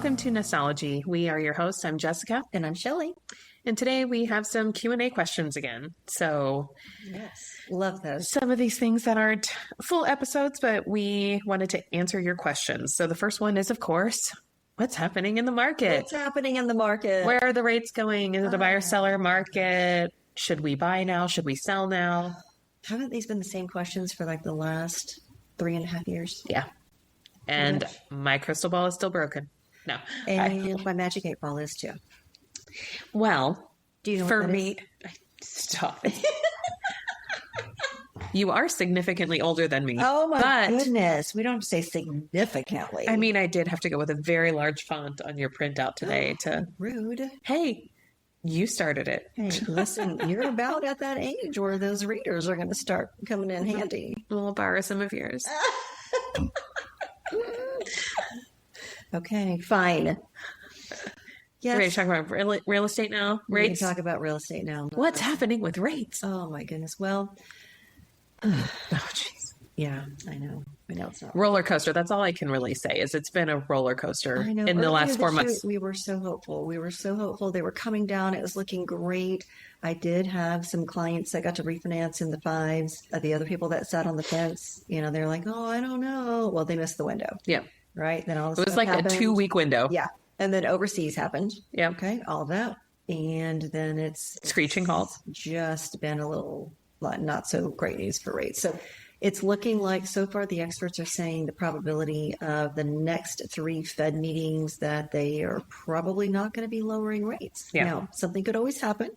Welcome to Nostology. We are your hosts. I'm Jessica. And I'm Shelley. And today we have some Q&A questions again. So yes, love those. Some of these things that aren't full episodes, but we wanted to answer your questions. So the first one is, of course, what's happening in the market? What's happening in the market? Where are the rates going? Is it a buyer-seller market? Should we buy now? Should we sell now? Haven't these been the same questions for like the last 3.5 years? Yeah. And my crystal ball is still broken. No. And my magic 8 ball is too. Well, do you know for me, stop it. You are significantly older than me. Oh my goodness. We don't have to say significantly. I mean, I did have to go with a very large font on your printout today to... Rude. Hey, you started it. Hey, listen, you're about at that age where those readers are going to start coming in handy. We'll borrow some of yours. Okay, fine. Yes. We're going to talk about real estate now. Rates. We're going to talk about real estate now. What's happening with rates? Oh my goodness. Well, oh jeez. Yeah, I know it's not roller coaster. That's all I can really say is it's been a roller coaster in the last 4 months. We were so hopeful. They were coming down. It was looking great. I did have some clients that got to refinance in the 5s. The other people that sat on the fence, they're like, oh, I don't know. Well, they missed the window. Yeah. Right. Then all it was like happened. A 2-week window. Yeah. And then overseas happened. Yeah. Okay. All of that. And then it's screeching halt. Just been a little not so great news for rates. So it's looking like so far the experts are saying the probability of the next 3 Fed meetings that they are probably not going to be lowering rates. Yeah. Now, something could always happen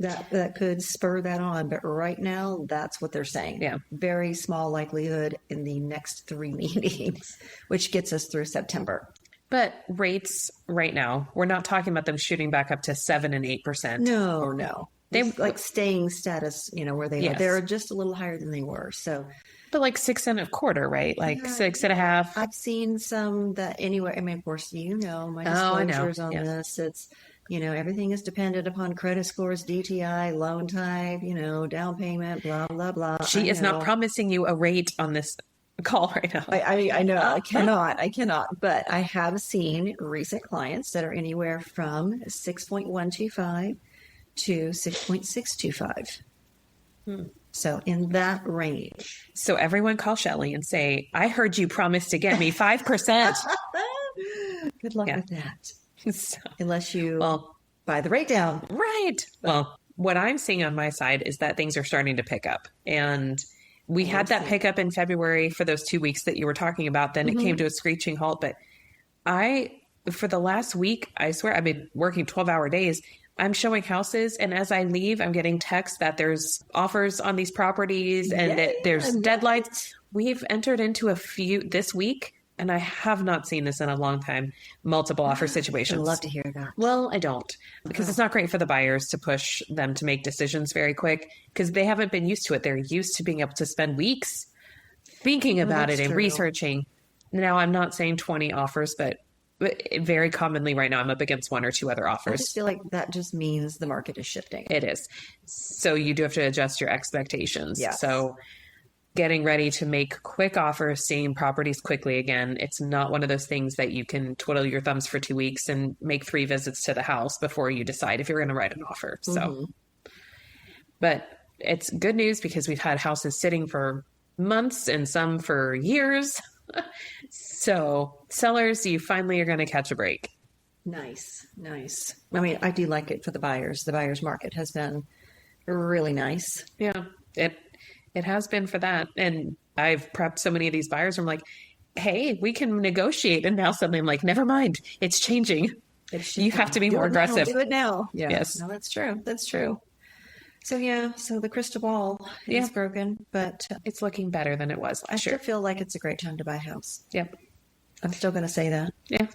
that could spur that on. But right now, that's what they're saying. Yeah. Very small likelihood in the next 3 meetings, which gets us through September. But rates right now, we're not talking about them shooting back up to 7 and 8%. No. They're like staying status, where they are. They're just a little higher than they were. So, but like 6.25%, right? Like 6.5%. I've seen some that anyway. I mean, of course, my disclosures on this. It's everything is dependent upon credit scores, DTI, loan type, down payment, blah blah blah. She is not promising you a rate on this call right now. I know I cannot. But I have seen recent clients that are anywhere from 6.125. to 6.625. So in that range. So everyone call Shelley and say, I heard you promised to get me 5%. Good luck with that. So, unless you buy the rate down. Right. Well, what I'm seeing on my side is that things are starting to pick up. And we had that pickup in February for those 2 weeks that you were talking about. Then it came to a screeching halt. But for the last week, I swear I've been working 12-hour days. I'm showing houses, and as I leave, I'm getting texts that there's offers on these properties and that there's deadlines. We've entered into a few this week, and I have not seen this in a long time, multiple offer situations. I'd love to hear that. Well, I don't, because it's not great for the buyers to push them to make decisions very quick because they haven't been used to it. They're used to being able to spend weeks thinking about it and researching. Now, I'm not saying 20 offers, but very commonly right now, I'm up against 1 or 2 other offers. I just feel like that just means the market is shifting. It is. So you do have to adjust your expectations. Yes. So getting ready to make quick offers, seeing properties quickly again. It's not one of those things that you can twiddle your thumbs for 2 weeks and make 3 visits to the house before you decide if you're going to write an offer. So, but it's good news because we've had houses sitting for months and some for years. So sellers, you finally are going to catch a break. Nice. I mean, I do like it for the buyers. The buyer's market has been really nice. Yeah, it has been for that. And I've prepped so many of these buyers. I'm like, hey, we can negotiate. And now suddenly I'm like, never mind. It's changing. You have to be more aggressive. Do it now. Yeah. Yes. No, that's true. So the crystal ball is broken, but it's looking better than it was last year. I still feel like it's a great time to buy a house. Yep. I'm still going to say that. Yeah.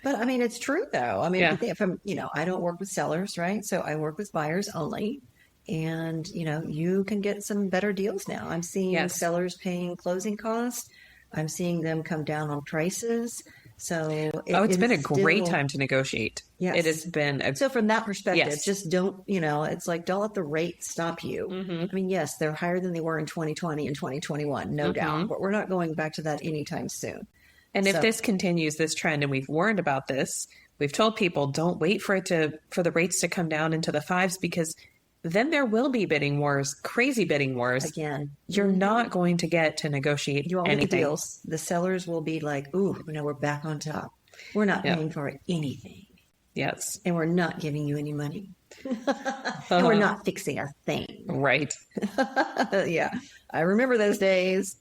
But I mean, it's true though. I mean, if I'm, I don't work with sellers, right? So I work with buyers only. And, you can get some better deals now. I'm seeing sellers paying closing costs. I'm seeing them come down on prices. So it's been a great time to negotiate. Yes. It has been. So from that perspective, just don't, it's like, don't let the rate stop you. Mm-hmm. I mean, yes, they're higher than they were in 2020 and 2021, no doubt, but we're not going back to that anytime soon. And if this continues, this trend, and we've warned about this, we've told people don't wait for the rates to come down into the fives, because then there will be bidding wars, crazy bidding wars. Again, you're not going to get to negotiate you won't anything. get the deals. The sellers will be like, ooh, we're back on top. We're not paying for anything. Yes. And we're not giving you any money. And we're not fixing a thing. Right. Yeah. I remember those days.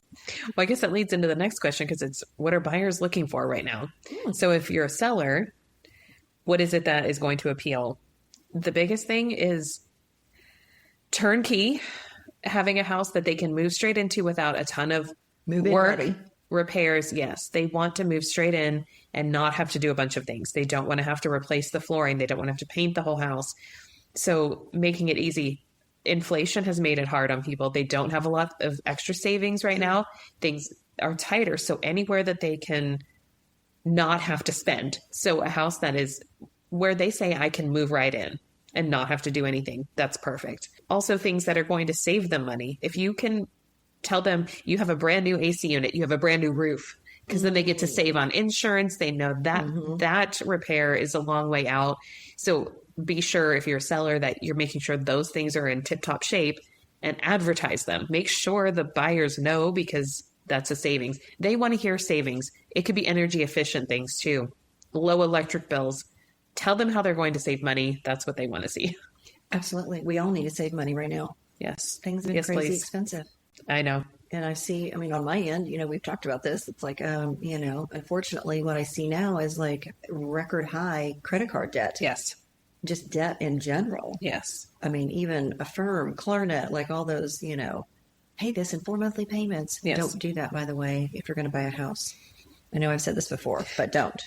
Well, I guess that leads into the next question, because it's, what are buyers looking for right now? So if you're a seller, what is it that is going to appeal? The biggest thing is turnkey, having a house that they can move straight into without a ton of work, repairs. Yes, they want to move straight in and not have to do a bunch of things. They don't want to have to replace the flooring. They don't want to have to paint the whole house. So making it easy. Inflation has made it hard on people. They don't have a lot of extra savings right now. Things are tighter. So anywhere that they can not have to spend. So a house that is where they say, I can move right in and not have to do anything. That's perfect. Also, things that are going to save them money. If you can tell them you have a brand new AC unit, you have a brand new roof, because then they get to save on insurance. They know that that repair is a long way out. So be sure, if you're a seller, that you're making sure those things are in tip-top shape, and advertise them. Make sure the buyers know, because that's a savings. They want to hear savings. It could be energy efficient things too. Low electric bills. Tell them how they're going to save money. That's what they want to see. Absolutely. We all need to save money right now. Yes. Things are crazy expensive. I know. And I see, on my end, we've talked about this. It's like, unfortunately, what I see now is like record high credit card debt. Yes. Just debt in general. Yes. Even Affirm, Klarna, like all those, pay this in 4 monthly payments. Yes. Don't do that, by the way, if you're going to buy a house. I know I've said this before, but don't.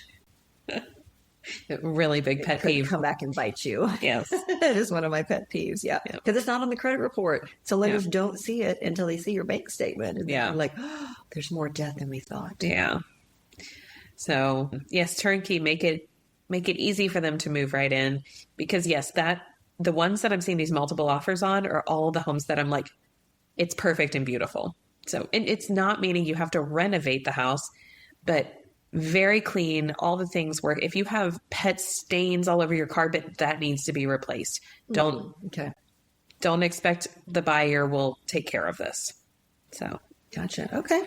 Really big pet peeve. Come back and bite you. Yes. It is one of my pet peeves. Yeah. Because it's not on the credit report. So lenders don't see it until they see your bank statement. And they're like, oh, there's more debt than we thought. Yeah. So yes, turnkey, make it easy for them to move right in, because yes, the ones that I'm seeing these multiple offers on are all the homes that I'm like, it's perfect and beautiful. So, and it's not meaning you have to renovate the house, but very clean, all the things work. If you have pet stains all over your carpet, that needs to be replaced. Don't expect the buyer will take care of this. So, gotcha. Okay.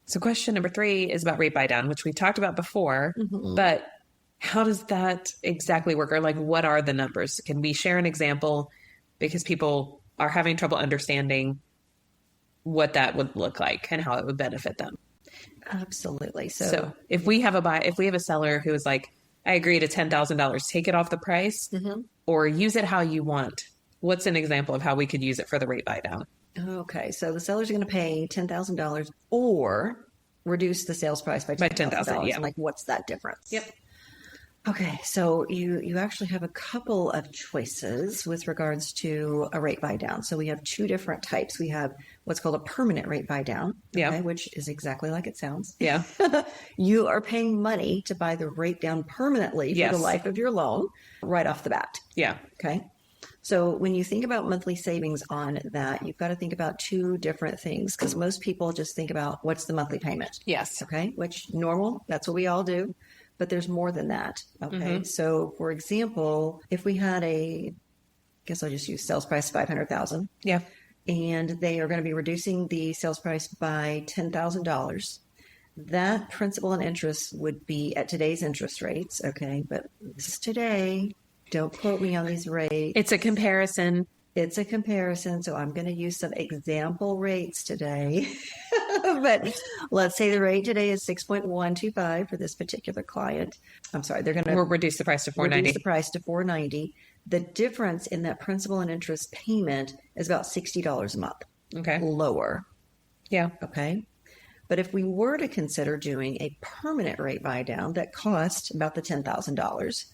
So question number 3 is about rate buy down, which we talked about before, but how does that exactly work? Or like, what are the numbers? Can we share an example? Because people are having trouble understanding what that would look like and how it would benefit them. Absolutely. So if we have a seller who is like, I agree to $10,000, take it off the price or use it how you want. What's an example of how we could use it for the rate buy down? Okay. So the seller's going to pay $10,000 or reduce the sales price by $10,000. Yeah. Like, what's that difference? Yep. Okay, so you actually have a couple of choices with regards to a rate buy down. So we have 2 different types. We have what's called a permanent rate buy down, which is exactly like it sounds. Yeah. You are paying money to buy the rate down permanently for the life of your loan right off the bat. Yeah. Okay. So when you think about monthly savings on that, you've got to think about 2 different things, because most people just think about what's the monthly payment. Yes. Okay. Which normal, that's what we all do. But there's more than that. Okay. So for example, if we had I guess I'll just use sales price $500,000. Yeah. And they are going to be reducing the sales price by $10,000. That principal and interest would be at today's interest rates. Okay. But this is today. Don't quote me on these rates. It's a comparison. So I'm going to use some example rates today. But let's say the rate today is 6.125 for this particular client. I'm sorry, they're going to reduce the price to $490. The difference in that principal and interest payment is about $60 a month. Okay. Lower. Yeah. Okay. But if we were to consider doing a permanent rate buy down that cost about the $10,000,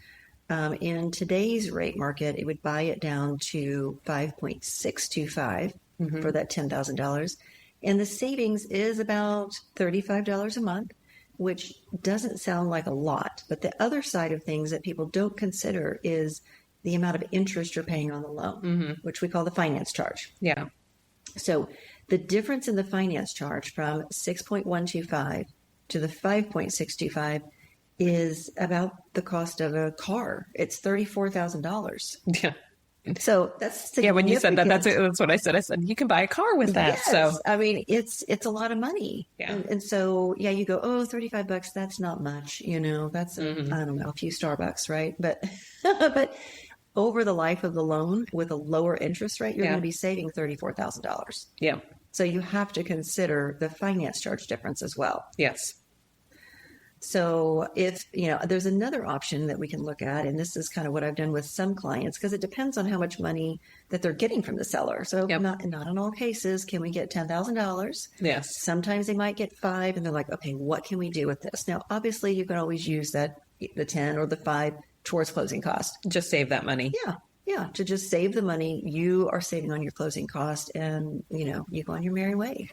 in today's rate market, it would buy it down to 5.625 for that $10,000. And the savings is about $35 a month, which doesn't sound like a lot. But the other side of things that people don't consider is the amount of interest you're paying on the loan, which we call the finance charge. Yeah. So the difference in the finance charge from 6.125 to the 5.625 is about the cost of a car. It's $34,000. Yeah. So that's yeah. When you said that, that's what I said. I said you can buy a car with that. Yes. So I mean, it's a lot of money. Yeah. And so yeah, you go, oh, $35. That's not much. That's I don't know, a few Starbucks, right? But but over the life of the loan with a lower interest rate, you're going to be saving $34,000. Yeah. So you have to consider the finance charge difference as well. Yes. So if, there's another option that we can look at, and this is kind of what I've done with some clients, because it depends on how much money that they're getting from the seller. So not in all cases can we get $10,000. Yes. Sometimes they might get 5 and they're like, okay, what can we do with this? Now, obviously you can always use the 10 or the 5 towards closing cost. Just save that money. Yeah. To just save the money you are saving on your closing cost, and, you go on your merry way.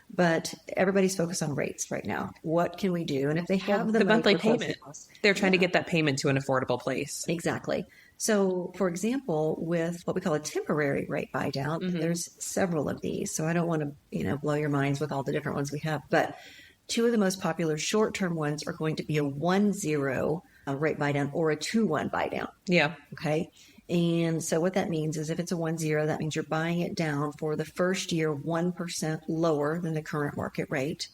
But everybody's focused on rates right now. What can we do? And if they have the monthly payment, they're trying to get that payment to an affordable place. Exactly. So, for example, with what we call a temporary rate buy down, there's several of these. So I don't want to, blow your minds with all the different ones we have. But 2 of the most popular short-term ones are going to be a 1-0 rate buy down or a 2-1 buy down. Yeah. Okay. And so what that means is if it's a 1-0, that means you're buying it down for the first year 1% lower than the current market rate.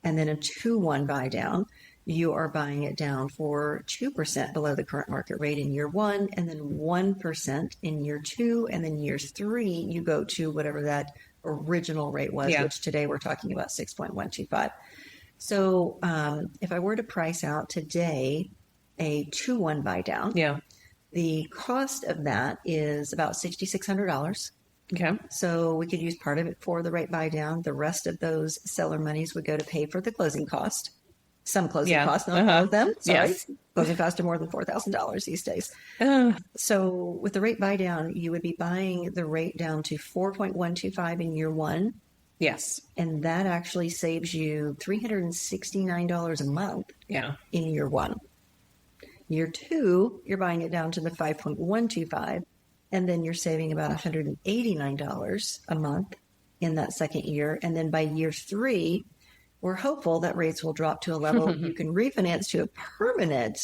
And then a 2-1 buy down, you are buying it down for 2% below the current market rate in year 1, and then 1% in year 2, and then year 3, you go to whatever that original rate was, which today we're talking about 6.125. So if I were to price out today a 2-1 buy down, the cost of that is about $6,600. Okay. So we could use part of it for the rate buy down. The rest of those seller monies would go to pay for the closing cost. Some closing costs, not all of them. Sorry. Yes. Closing costs are more than $4,000 these days. So with the rate buy down, you would be buying the rate down to 4.125 in year 1. Yes. And that actually saves you $369 a month in year 1. Year 2, you're buying it down to the 5.125, and then you're saving about $189 a month in that second year. And then by year 3, we're hopeful that rates will drop to a level you can refinance to a permanent,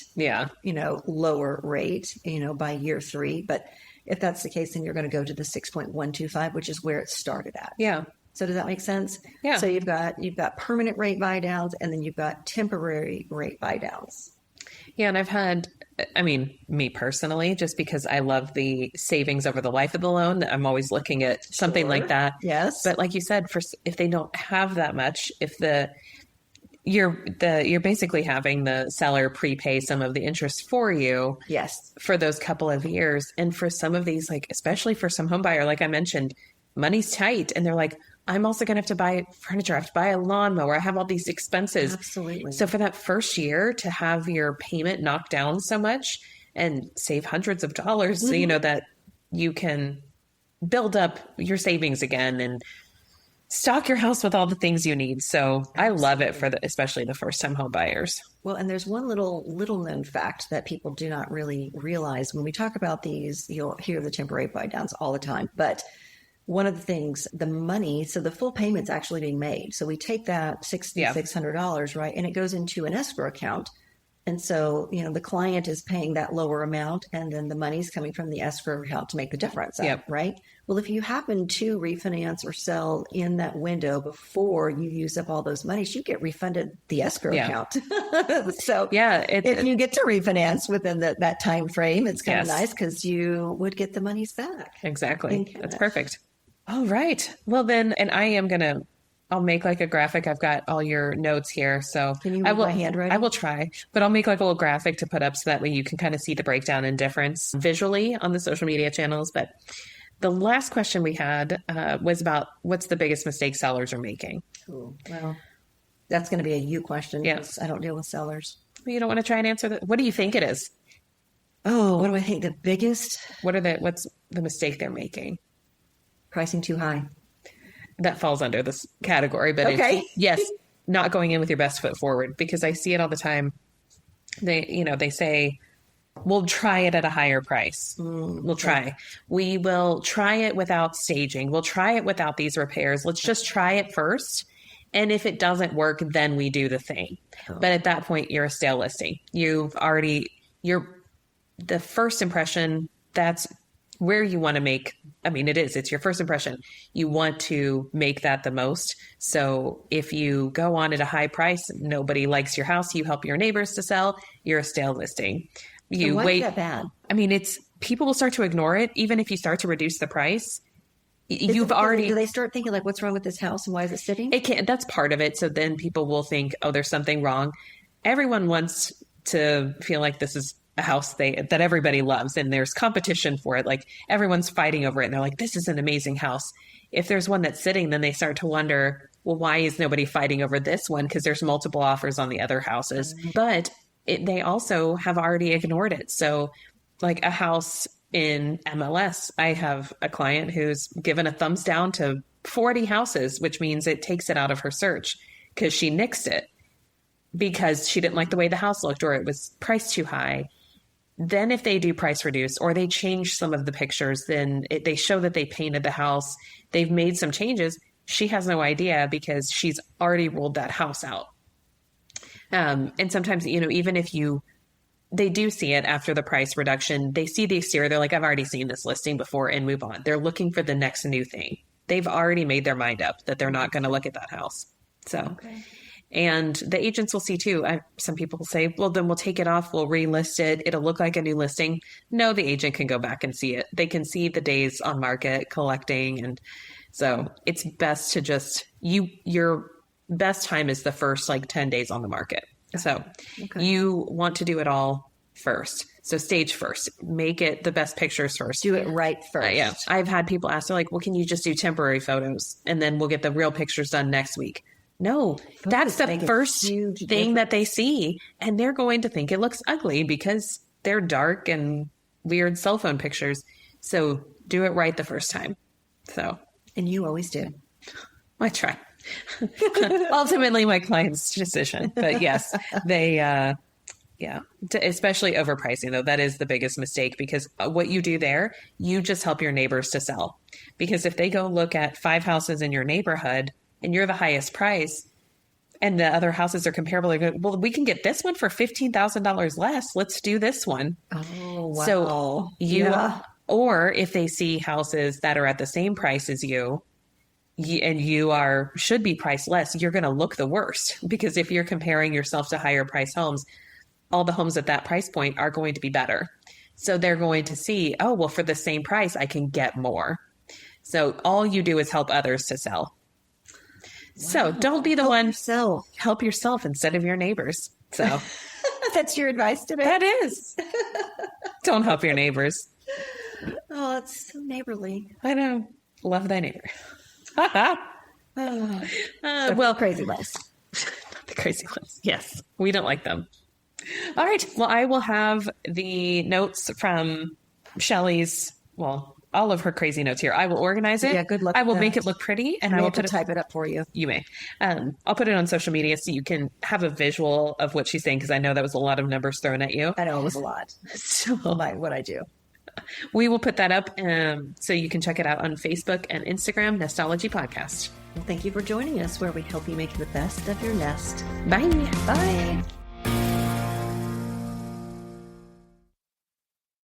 lower rate, by year 3. But if that's the case, then you're going to go to the 6.125, which is where it started at. Yeah. So does that make sense? Yeah. So you've got permanent rate buy downs, and then you've got temporary rate buy downs. Yeah. And I've had, me personally, just because I love the savings over the life of the loan, I'm always looking at something like that. Yes. But like you said, if they don't have that much, if you're basically having the seller prepay some of the interest for you. Yes. For those couple of years. And for some of these, like, especially for some home buyer, like I mentioned, money's tight. And they're like, I'm also going to have to buy furniture. I have to buy a lawnmower. I have all these expenses. Absolutely. So for that first year to have your payment knocked down so much and save hundreds of dollars, so that you can build up your savings again and stock your house with all the things you need. So I love it for especially the first time home buyers. Well, and there's one little known fact that people do not really realize. When we talk about these, you'll hear the temporary buy downs all the time, but one of the things, the money, so the full payment's actually being made. So we take that $6,600, right? And it goes into an escrow account. And so, the client is paying that lower amount, and then the money's coming from the escrow account to make the difference, right? Well, if you happen to refinance or sell in that window before you use up all those monies, you get refunded the escrow account. So if you get to refinance within that time frame, it's kind of nice because you would get the monies back. Exactly. That's perfect. All right. Well, then, and I'll make like a graphic. I've got all your notes here. So can you read my handwriting? I will try, but I'll make like a little graphic to put up so that way you can kind of see the breakdown and difference visually on the social media channels. But the last question we had was about what's the biggest mistake sellers are making? Ooh, well, that's going to be a you question. Yes. I don't deal with sellers. You don't want to try and answer that? What do you think it is? Oh, what do I think? The biggest? What's the mistake they're making? Pricing too high. That falls under this category, but yes, not going in with your best foot forward, because I see it all the time. They say, we'll try it at a higher price. We'll try. We will try it without staging. We'll try it without these repairs. Let's just try it first. And if it doesn't work, then we do the thing. But at that point, you're a stale listing. The first impression, that's where you want to make, it's your first impression. You want to make that the most. So if you go on at a high price, nobody likes your house, you help your neighbors to sell, you're a stale listing. You why wait. Is that bad? People will start to ignore it, even if you start to reduce the price. Do they start thinking like, what's wrong with this house and why is it sitting? That's part of it. So then people will think, oh, there's something wrong. Everyone wants to feel like this is a house that everybody loves, and there's competition for it. Like everyone's fighting over it, and they're like, this is an amazing house. If there's one that's sitting, then they start to wonder, well, why is nobody fighting over this one? Because there's multiple offers on the other houses. But they also have already ignored it. So like a house in MLS, I have a client who's given a thumbs down to 40 houses, which means it takes it out of her search because she nixed it because she didn't like the way the house looked or it was priced too high. Then if they do price reduce or they change some of the pictures, then they show that they painted the house, they've made some changes. She has no idea because she's already ruled that house out. And sometimes, even if they do see it after the price reduction, they see the exterior, they're like, I've already seen this listing before, and move on. They're looking for the next new thing. They've already made their mind up that they're not going to look at that house. So, okay. And the agents will see too. Some people will say, well, then we'll take it off. We'll relist it. It'll look like a new listing. No, the agent can go back and see it. They can see the days on market collecting. And so it's best to just, your best time is the first 10 days on the market. So You want to do it all first. So stage first, make it the best pictures first. Do it right first. Yeah. I've had people ask, they're like, well, can you just do temporary photos and then we'll get the real pictures done next week? No, that's the first thing that they see. And they're going to think it looks ugly because they're dark and weird cell phone pictures. So do it right the first time. And you always do. I try. Ultimately, my client's decision. But yes, they, especially overpricing, though, that is the biggest mistake because what you do there, you just help your neighbors to sell. Because if they go look at 5 houses in your neighborhood and you're the highest price and the other houses are comparable, they go, well, we can get this one for $15,000 less. Let's do this one. Oh, wow. So or if they see houses that are at the same price as you, and you should be priced less, you're going to look the worst because if you're comparing yourself to higher price homes, all the homes at that price point are going to be better. So they're going to see, oh, well, for the same price, I can get more. So all you do is help others to sell. Wow. So don't be the one. Help yourself instead of your neighbors. So that's your advice today. That is. Don't help your neighbors. Oh, it's so neighborly. I know. Love thy neighbor. Well, crazy list. The crazy list. Yes, we don't like them. All right. Well, I will have the notes from Shelley's, all of her crazy notes here. I will organize it. Yeah, good luck. I will make it look pretty, and I will type it up for you. You may. I'll put it on social media so you can have a visual of what she's saying because I know that was a lot of numbers thrown at you. I know it was a lot. So what I do. We will put that up so you can check it out on Facebook and Instagram, Nestology Podcast. Well, thank you for joining us where we help you make the best of your nest. Bye. Bye.